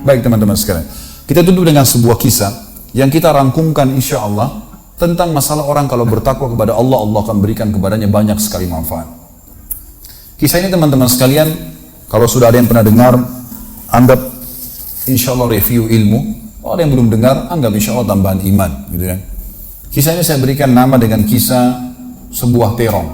Baik teman-teman sekalian, kita tutup dengan sebuah kisah yang kita rangkumkan insya Allah tentang masalah orang kalau bertakwa kepada Allah, Allah akan berikan kepadanya banyak sekali manfaat. Kisah ini teman-teman sekalian, kalau sudah ada yang pernah dengar, anggap insya Allah review ilmu. Kalau ada yang belum dengar, anggap insya Allah tambahan iman, gitu kan. Kisah ini saya berikan nama dengan kisah sebuah terong.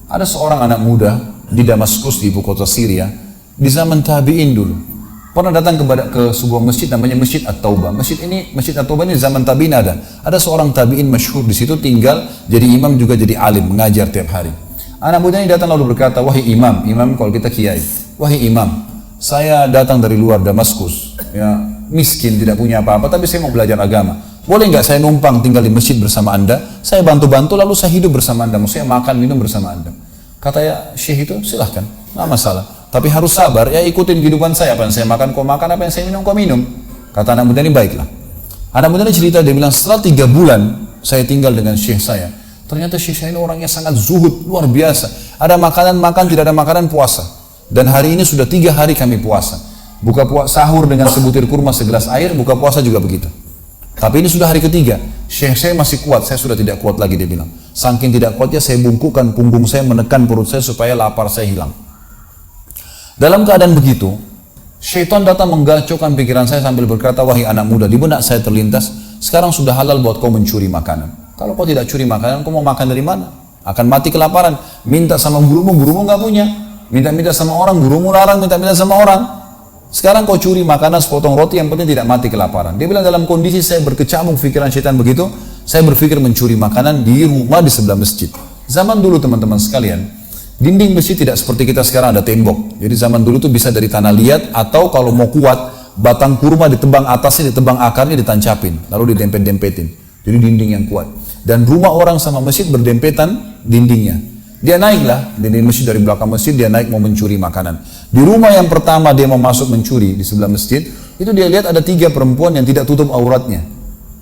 Ada seorang anak muda di Damaskus, di ibu kota Syria, di zaman tabi'in dulu. Pernah datang ke sebuah masjid namanya Masjid At-Taubah. Masjid At-Taubah ini zaman tabi'in ada. Ada seorang tabi'in masyhur di situ tinggal, jadi imam juga jadi alim, mengajar tiap hari. Anak muda ini datang lalu berkata, wahai imam, imam kalau kita kiai, wahai imam, saya datang dari luar Damaskus, ya, miskin, tidak punya apa-apa, tapi saya mau belajar agama. Boleh nggak saya numpang tinggal di masjid bersama anda? Saya bantu-bantu lalu saya hidup bersama anda, maksudnya makan minum bersama anda. Kata ya syekh itu, silahkan, nggak masalah. Tapi harus sabar, ya ikutin kehidupan saya, apa yang saya makan kau makan, apa yang saya minum kau minum. Kata anak muda ini, baiklah. Anak muda ini cerita, dia bilang setelah 3 bulan saya tinggal dengan syekh saya, ternyata syekh saya ini orangnya sangat zuhud, luar biasa. Ada makanan makan, tidak ada makanan puasa. Dan hari ini sudah 3 hari kami puasa. Sahur dengan sebutir kurma segelas air, buka puasa juga begitu. Tapi ini sudah hari ketiga, syekh saya masih kuat, saya sudah tidak kuat lagi, dia bilang. Saking tidak kuatnya saya bungkukkan punggung saya, menekan perut saya supaya lapar saya hilang. Dalam keadaan begitu, syaitan datang menggacaukan pikiran saya sambil berkata, wahai anak muda, di benak saya terlintas, sekarang sudah halal buat kau mencuri makanan. Kalau kau tidak curi makanan, kau mau makan dari mana? Akan mati kelaparan. Minta sama gurumu, gurumu nggak punya. Minta-minta sama orang, gurumu larang, minta-minta sama orang. Sekarang kau curi makanan sepotong roti, yang penting tidak mati kelaparan. Dia bilang dalam kondisi saya berkecamuk pikiran syaitan begitu, saya berpikir mencuri makanan di rumah di sebelah masjid. Zaman dulu teman-teman sekalian, dinding masjid tidak seperti kita sekarang ada tembok. Jadi zaman dulu tuh bisa dari tanah liat, atau kalau mau kuat, batang kurma ditebang atasnya, ditebang akarnya, ditancapin, lalu didempet-dempetin. Jadi dinding yang kuat. Dan rumah orang sama masjid berdempetan dindingnya. Dia naiklah, dinding masjid dari belakang masjid, dia naik mau mencuri makanan. Di rumah yang pertama dia mau masuk mencuri di sebelah masjid, itu dia lihat ada 3 perempuan yang tidak tutup auratnya.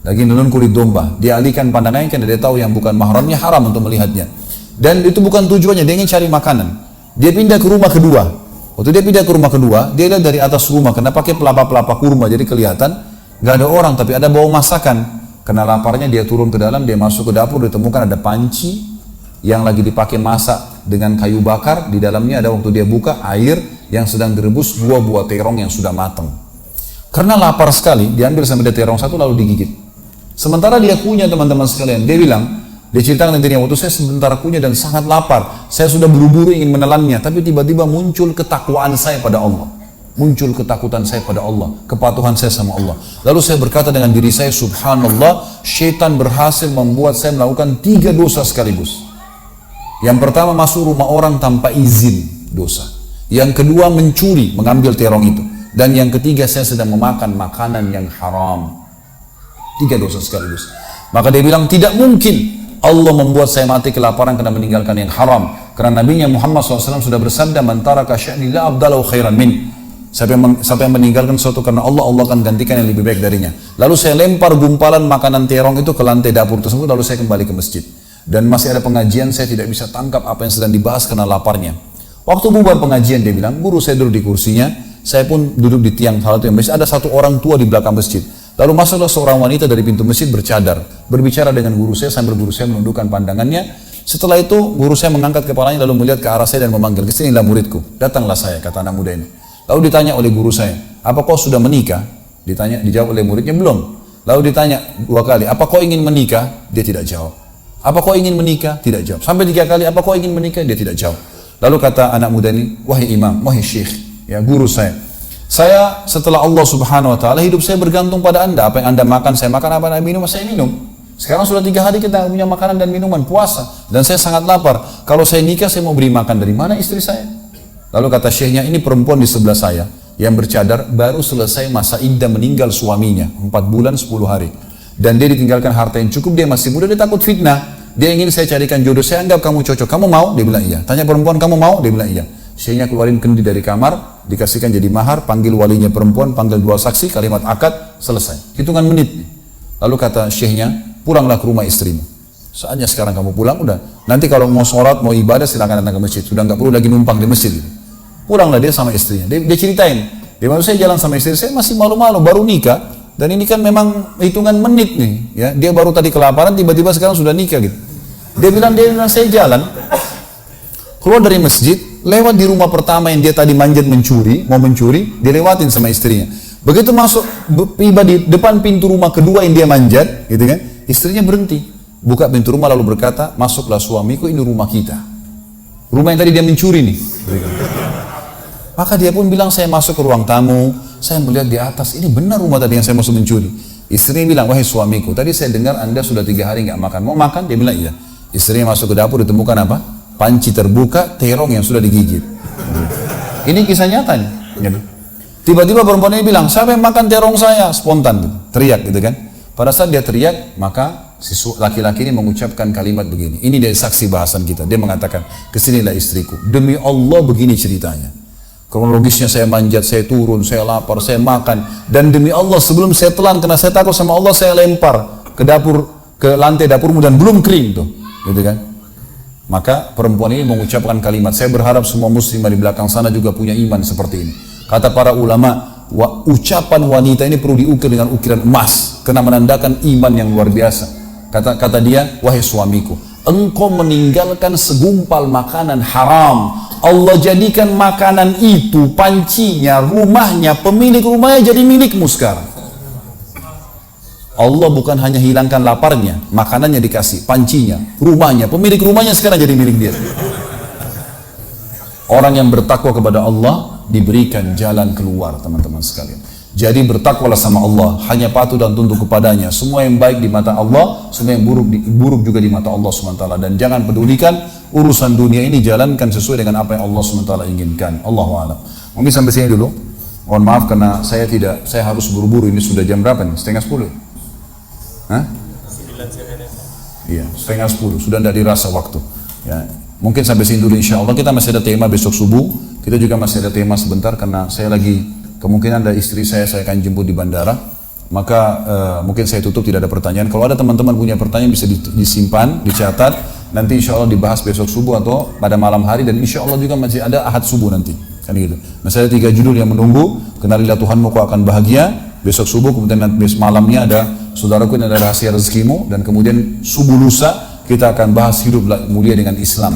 Lagi nenun kulit domba. Dia alihkan pandangannya karena dia tahu yang bukan mahramnya haram untuk melihatnya. Dan itu bukan tujuannya, dia ingin cari makanan. Dia pindah ke rumah kedua. Waktu dia pindah ke rumah kedua, dia lihat dari atas rumah, karena pakai pelapa-pelapa kurma, jadi kelihatan gak ada orang, tapi ada bau masakan. Karena laparnya dia turun ke dalam, dia masuk ke dapur, ditemukan ada panci yang lagi dipakai masak dengan kayu bakar. Di dalamnya ada, waktu dia buka, air yang sedang direbus buah-buah terong yang sudah matang. Karena lapar sekali, diambil sampai dia terong satu lalu digigit. Sementara dia kunyah teman-teman sekalian, dia bilang, dia ceritakan dirinya, waktu saya sebentar kunyah dan sangat lapar, saya sudah buru-buru ingin menelannya, tapi tiba-tiba muncul ketakwaan saya pada Allah, muncul ketakutan saya pada Allah, kepatuhan saya sama Allah. Lalu saya berkata dengan diri saya, subhanallah, syaitan berhasil membuat saya melakukan 3 dosa sekaligus. Yang pertama, masuk rumah orang tanpa izin, dosa. Yang kedua, mencuri, mengambil terong itu. Dan yang ketiga, saya sedang memakan makanan yang haram. 3 dosa sekaligus. Maka dia bilang, tidak mungkin Allah membuat saya mati kelaparan karena meninggalkan yang haram. Karena Nabi Muhammad SAW sudah bersabda, man taraka sya'ni la abdalahu khairan min. Siapa yang meninggalkan sesuatu karena Allah, Allah akan gantikan yang lebih baik darinya. Lalu saya lempar gumpalan makanan terong itu ke lantai dapur tersebut, lalu saya kembali ke masjid. Dan masih ada pengajian, saya tidak bisa tangkap apa yang sedang dibahas karena laparnya. Waktu bubar pengajian, dia bilang, guru saya duduk di kursinya, saya pun duduk di tiang salah satu yang masjid. Ada satu orang tua di belakang masjid. Lalu masuklah seorang wanita dari pintu masjid bercadar, berbicara dengan guru saya sambil guru saya menundukkan pandangannya. Setelah itu guru saya mengangkat kepalanya lalu melihat ke arah saya dan memanggil, kesinilah muridku. Datanglah saya, kata anak muda ini. Lalu ditanya oleh guru saya, apa kau sudah menikah? Dijawab oleh muridnya, belum. Lalu ditanya 2 kali, apa kau ingin menikah? Dia tidak jawab. Apa kau ingin menikah? Tidak jawab. Sampai 3 kali, apa kau ingin menikah? Dia tidak jawab. Lalu kata anak muda ini, wahai imam, wahai syekh, ya guru saya setelah Allah subhanahu wa ta'ala, hidup saya bergantung pada anda. Apa yang anda makan, saya makan. Apa yang anda minum, saya minum. Sekarang sudah 3 hari kita punya makanan dan minuman, puasa. Dan saya sangat lapar. Kalau saya nikah, saya mau beri makan dari mana istri saya? Lalu kata syekhnya, ini perempuan di sebelah saya yang bercadar, baru selesai masa iddah meninggal suaminya, 4 bulan 10 hari. Dan dia ditinggalkan harta yang cukup, dia masih muda, dia takut fitnah. Dia ingin saya carikan jodoh, saya anggap kamu cocok. Kamu mau? Dia bilang iya. Tanya perempuan, kamu mau? Dia bilang iya. Syekhnya keluarin kendi dari kamar, dikasihkan jadi mahar, panggil walinya perempuan, panggil 2 saksi, kalimat akad, selesai. Hitungan menit. Lalu kata syekhnya, pulanglah ke rumah istrimu. Saatnya sekarang kamu pulang, udah. Nanti kalau mau sholat, mau ibadah, silakan datang ke masjid. Sudah nggak perlu lagi numpang di masjid. Pulanglah dia sama istrinya. Dia ceritain. Dia maksud saya jalan sama istri saya masih malu-malu, baru nikah. Dan ini kan memang hitungan menit nih, ya. Dia baru tadi kelaparan, tiba-tiba sekarang sudah nikah gitu. Dia bilang saya jalan, keluar dari masjid, lewat di rumah pertama yang dia tadi manjat mau mencuri, dilewatin sama istrinya. Begitu masuk, tiba di depan pintu rumah kedua yang dia manjat, gitu kan, istrinya berhenti, buka pintu rumah lalu berkata, masuklah suamiku, ini rumah kita. Rumah yang tadi dia mencuri nih. Maka dia pun bilang, saya masuk ke ruang tamu, saya melihat di atas, ini benar rumah tadi yang saya masuk mencuri. Istrinya bilang, wahai suamiku, tadi saya dengar Anda sudah 3 hari nggak makan, mau makan? Dia bilang, iya. Istrinya masuk ke dapur, ditemukan apa? Panci terbuka, terong yang sudah digigit. Ini kisah nyata nih. Tiba-tiba perempuan ini bilang, siapa yang makan terong saya? Spontan, gitu. Teriak gitu kan. Pada saat dia teriak, maka si laki-laki ini mengucapkan kalimat begini. Ini dari saksi bahasan kita. Dia mengatakan, kesinilah istriku. Demi Allah begini ceritanya. Kronologisnya saya manjat, saya turun, saya lapar, saya makan. Dan demi Allah sebelum saya telan, karena saya takut sama Allah, saya lempar ke dapur, ke lantai dapurmu dan belum kering tuh. Gitu kan? Maka perempuan ini mengucapkan kalimat, saya berharap semua muslimah di belakang sana juga punya iman seperti ini. Kata para ulama, ucapan wanita ini perlu diukir dengan ukiran emas, karena menandakan iman yang luar biasa. Kata dia, wahai suamiku, engkau meninggalkan segumpal makanan haram. Allah jadikan makanan itu, pancinya, rumahnya, pemilik rumahnya jadi milikmu sekarang. Allah bukan hanya hilangkan laparnya, makanannya dikasih, pancinya, rumahnya, pemilik rumahnya sekarang jadi milik dia. Orang yang bertakwa kepada Allah diberikan jalan keluar, teman-teman sekalian. Jadi bertakwalah sama Allah, hanya patuh dan tunduk kepadanya. Semua yang baik di mata Allah, semua yang buruk juga di mata Allah SWT. Dan jangan pedulikan urusan dunia ini, jalankan sesuai dengan apa yang Allah SWT inginkan. Allahu a'lam. Mungkin sampai sini dulu. Mohon maaf karena saya harus buru-buru. Ini sudah jam berapa nih? 9:30. Hah? 9. Iya, 9:30. Sudah tidak dirasa waktu. Ya, mungkin sampai sini dulu insya Allah. Kita masih ada tema besok subuh. Kita juga masih ada tema sebentar karena saya lagi kemungkinan ada istri saya akan jemput di bandara, maka mungkin saya tutup, tidak ada pertanyaan. Kalau ada teman-teman punya pertanyaan bisa disimpan, dicatat, nanti insya Allah dibahas besok subuh atau pada malam hari, dan insya Allah juga masih ada ahad subuh nanti, kan gitu. Masih ada 3 judul yang menunggu, kenalilah Tuhanmu kau akan bahagia, besok subuh, kemudian nanti malamnya ada saudaraku ini ada rahasia rezekimu, dan kemudian subuh lusa kita akan bahas hidup mulia dengan Islam.